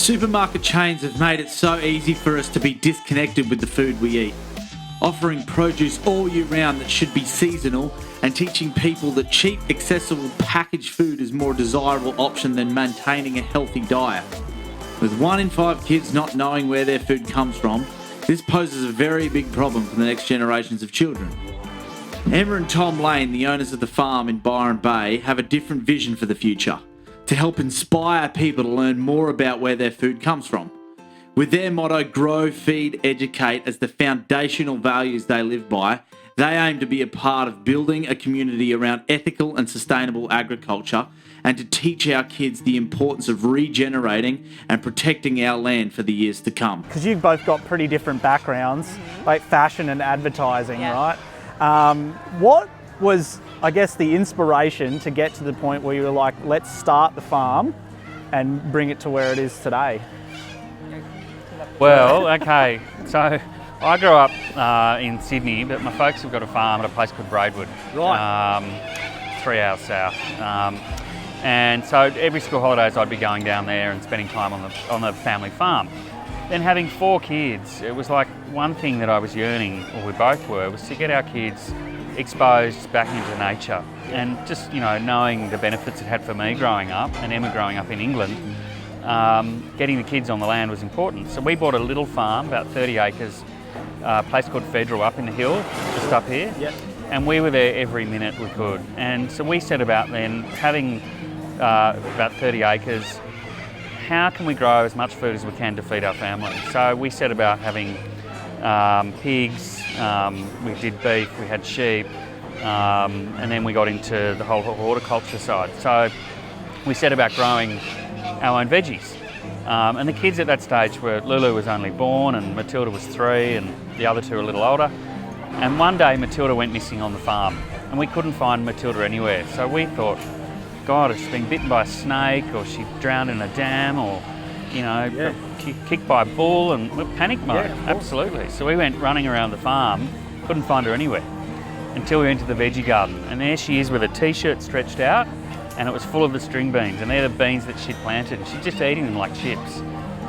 Supermarket chains have made it so easy for us to be disconnected with the food we eat, offering produce all year round that should be seasonal and teaching people that cheap, accessible packaged food is a more desirable option than maintaining a healthy diet. With 1 in 5 kids not knowing where their food comes from, this poses a very big problem for the next generations of children. Emma and Tom Lane, the owners of the farm in Byron Bay, have a different vision for the future, to help inspire people to learn more about where their food comes from. With their motto, grow, feed, educate, as the foundational values they live by, they aim to be a part of building a community around ethical and sustainable agriculture and to teach our kids the importance of regenerating and protecting our land for the years to come. Because you've both got pretty different backgrounds, like fashion and advertising, right? What was, I guess, the inspiration to get to the point where you were like, let's start the farm and bring it to where it is today? Well, okay, so I grew up in Sydney, but my folks have got a farm at a place called Braidwood, Right. 3 hours south. And so every school holidays I'd be going down there and spending time on the family farm. Then having 4 kids, it was like one thing that I was yearning, or we both were, was to get our kids exposed back into nature. And just, you know, knowing the benefits it had for me growing up, and Emma growing up in England, getting the kids on the land was important. So we bought a little farm, about 30 acres, a place called Federal up in the hill, just up here. Yep. And we were there every minute we could. And so we set about then, having about 30 acres, how can we grow as much food as we can to feed our family? So we set about having pigs, we did beef, we had sheep, and then we got into the whole horticulture side. So we set about growing our own veggies. And the kids at that stage were, Lulu was only born and Matilda was 3 and the other 2 were a little older. And one day Matilda went missing on the farm and we couldn't find Matilda anywhere. So we thought, God, she's been bitten by a snake or she drowned in a dam or, you know, kicked by a bull, and we're panic mode, absolutely. So we went running around the farm, couldn't find her anywhere until we went to the veggie garden. And there she is with a t-shirt stretched out and it was full of the string beans, and they're the beans that she'd planted and she's just eating them like chips.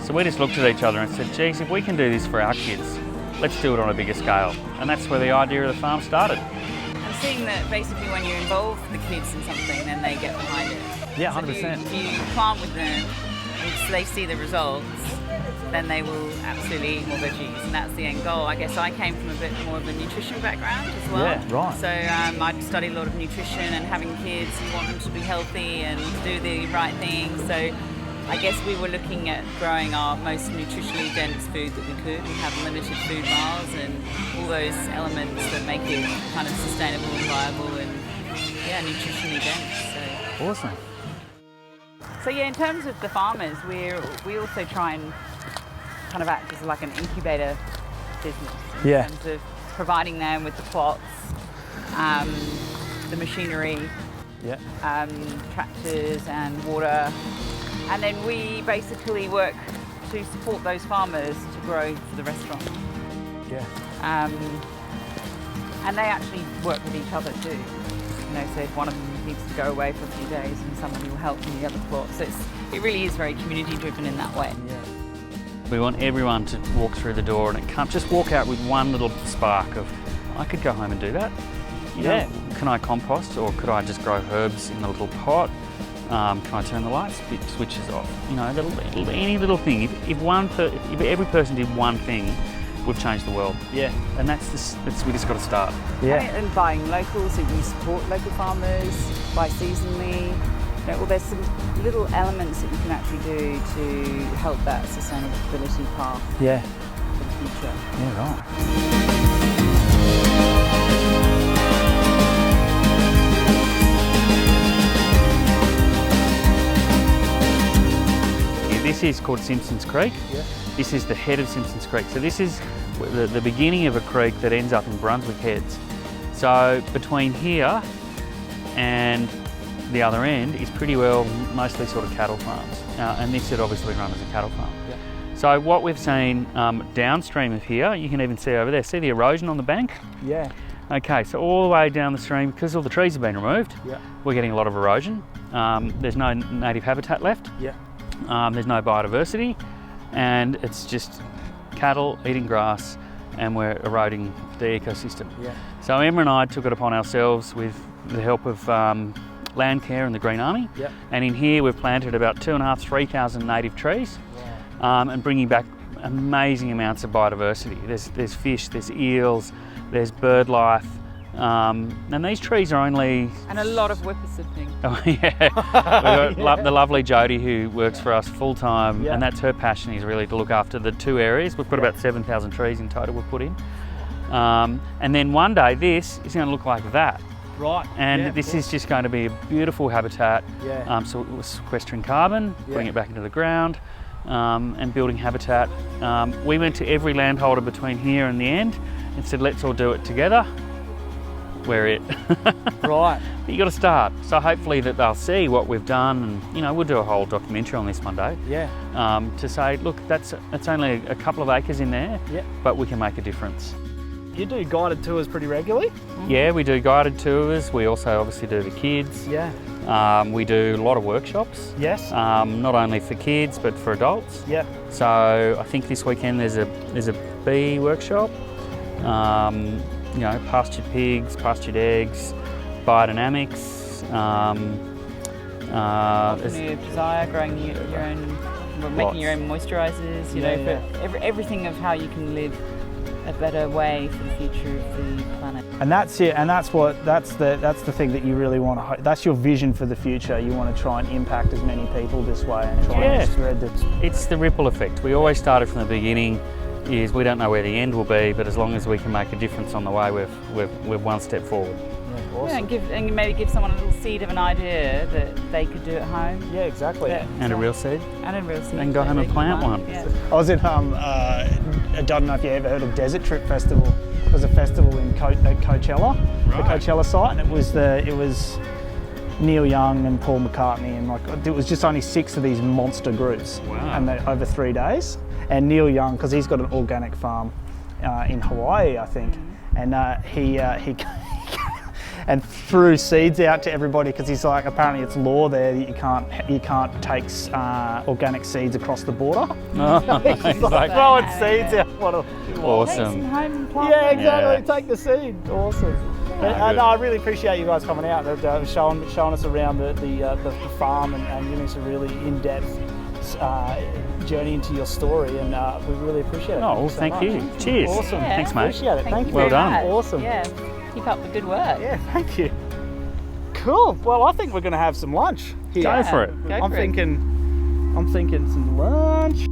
So we just looked at each other and said, geez, if we can do this for our kids, let's do it on a bigger scale. And that's where the idea of the farm started. And seeing that basically when you involve the kids in something, then they get behind it. Yeah, 100%. So if you plant with them and they see the results, then they will absolutely eat more veggies, and that's the end goal. I guess I came from a bit more of a nutrition background as well. Yeah, right. So I studied a lot of nutrition, and having kids, you want them to be healthy and do the right thing. So I guess we were looking at growing our most nutritionally dense food that we could. We have limited food miles and all those elements that make it kind of sustainable and viable and nutritionally dense. So. Awesome. So in terms of the farmers, we also try and kind of act as like an incubator business in terms of providing them with the plots, the machinery, tractors and water, and then we basically work to support those farmers to grow for the restaurant. And they actually work with each other too. You know, so if one of them needs to go away for a few days and somebody will help in the other plot. So it really is very community driven in that way. We want everyone to walk through the door and it can't just walk out with one little spark of, I could go home and do that. You know, can I compost, or could I just grow herbs in a little pot? Can I turn the light switches off? You know, any little thing. If every person did one thing, we've changed the world. Yeah. And we just got to start. Yeah. And buying local, so you support local farmers, buy seasonally. You know, well, there's some little elements that you can actually do to help that sustainability path for the future. Yeah, right. This is called Simpsons Creek. This is the head of Simpsons Creek. So this is the beginning of a creek that ends up in Brunswick Heads. So between here and the other end is pretty well mostly sort of cattle farms. And this would obviously run as a cattle farm. So what we've seen downstream of here, you can even see over there, see the erosion on the bank? Yeah. Okay, so all the way down the stream, because all the trees have been removed, we're getting a lot of erosion. There's no native habitat left. There's no biodiversity, and it's just cattle eating grass, and we're eroding the ecosystem. Yeah. So Emma and I took it upon ourselves with the help of Land Care and the Green Army. Yep. And in here we've planted about 2,500 to 3,000 native trees, and bringing back amazing amounts of biodiversity. There's fish, there's eels, there's bird life, and these trees are only... And a lot of whippersnipping. Oh yeah, we've got the lovely Jodie who works for us full time, Yeah. and that's her passion, is really to look after the 2 areas. We've got about 7,000 trees in total we've put in. And then one day this is going to look like that. Right. And this is just going to be a beautiful habitat. Yeah. So we're sequestering carbon, putting it back into the ground, and building habitat. We went to every landholder between here and the end and said, let's all do it together. We're it. Right. But you got to start. So hopefully that they'll see what we've done, and we'll do a whole documentary on this one day. Yeah. To say, look, that's only a couple of acres in there, Yeah. but we can make a difference. You do guided tours pretty regularly? Yeah, we do guided tours. We also obviously do the kids. Yeah. We do a lot of workshops. Yes. Not only for kids but for adults. Yeah. So I think this weekend there's a bee workshop. Pastured pigs, pastured eggs, biodynamics. New desire, growing your own, making your own moisturisers. For everything of how you can live a better way for the future of the planet. And that's it. And that's the thing that you really want to. That's your vision for the future. You want to try and impact as many people this way and try and spread this. It's the ripple effect. We always started from the beginning. Is we don't know where the end will be, but as long as we can make a difference on the way, we're one step forward. Yeah, awesome. and maybe give someone a little seed of an idea that they could do at home. Yeah, exactly. And a real seed. And a real seed. And go home and plant one. Yeah. I was at I don't know if you ever heard of Desert Trip Festival. It was a festival at Coachella, the Coachella site, and it was Neil Young and Paul McCartney, and it was just only 6 of these monster groups, and over 3 days. And Neil Young, because he's got an organic farm in Hawaii, I think, and he and threw seeds out to everybody, because he's like, apparently it's law there that you can't take organic seeds across the border. He's like throwing seeds out. Awesome. Yeah, exactly. Take the seed. Awesome. And I really appreciate you guys coming out, showing us around the farm and giving us a really in-depth journey into your story, and we really appreciate it. Oh, well, thank you. Cheers. Awesome. Yeah. Thanks, mate. Appreciate it. Thank you. Well done. Awesome. Yeah. Keep up the good work. Yeah, thank you. Cool. Well, I think we're going to have some lunch here. Go for it. I'm thinking some lunch.